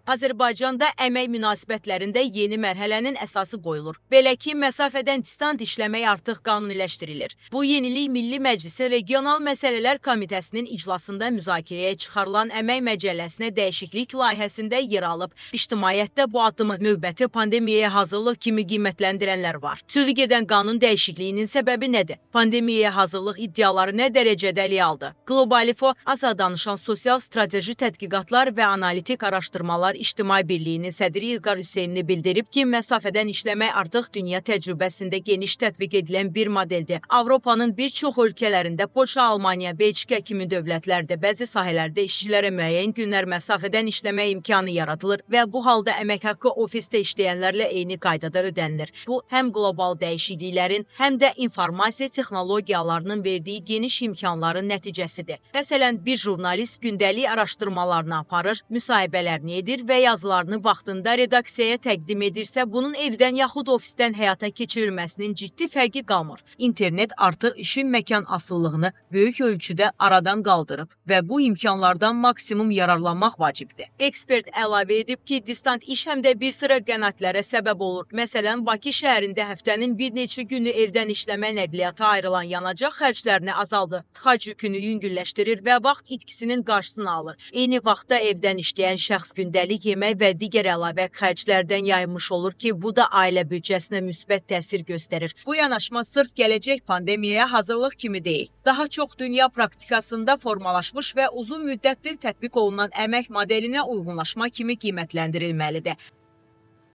Azərbaycanda əmək münasibətlərində yeni mərhələnin əsası qoyulur. Belə ki, məsafədən distant işləmək artıq qanuniləşdirilir. Bu yenilik Milli Məclisin Regional Məsələlər Komitəsinin iclasında müzakirəyə çıxarılan əmək məcəlləsinə dəyişiklik layihəsində yer alıb. İctimaiyyətdə bu addımı növbəti pandemiyaya hazırlıq kimi qiymətləndirənlər var. Sözü gedən qanun dəyişikliyinin səbəbi nədir? Pandemiyaya hazırlıq iddiaları nə dərəcədə əliyə aldı? Globalifo, ASA danışan Sosial Strateji Tədqiqatlar və Analitik Araşdırmalar İctimai Birliyinin sədri İlqar Hüseynli bildirib ki, məsafədən işləmək artıq dünya təcrübəsində geniş tətbiq edilən bir modeldir. Avropanın bir çox ölkələrində, Polşa, Almaniya, Belçika kimi dövlətlərdə bəzi sahələrdə işçilərə müəyyən günlər məsafədən işləmək imkanı yaradılır və bu halda əmək haqqı ofisdə işləyənlərlə eyni qaydada ödənilir. Bu, həm qlobal dəyişikliklərin, həm də informasiya texnologiyalarının verdiyi geniş imkanların nəticəsidir. Məsələn, bir jurnalist gündəlik araşdırmalarını aparır, müsahibələrini edir və yazılarını vaxtında redaksiyaya təqdim edirsə, bunun evdən yaxud ofisdən həyata keçirilməsinin ciddi fərqi qalmır. İnternet artıq işin məkan asıllığını böyük ölçüdə aradan qaldırıb və bu imkanlardan maksimum yararlanmaq vacibdir. Ekspert əlavə edib ki, distant iş həm də bir sıra qənaətlərə səbəb olur. Məsələn, Bakı şəhərində həftənin bir neçə günü evdən işləmə nəqliyyata ayrılan yanacaq xərclərini azaldır, tıxac yükünü yüngülləşdirir və vaxt itkisinin qarşısını alır. Eyni vaxtda evdən işləyən şəxs gündəlik yemək və digər əlavə xərclərdən yayınmış olur ki, bu da ailə büdcəsinə müsbət təsir göstərir. Bu yanaşma sırf gələcək pandemiyaya hazırlıq kimi deyil. Daha çox dünya praktikasında formalaşmış və uzun müddətdir tətbiq olunan əmək modelinə uyğunlaşma kimi qiymətləndirilməlidir.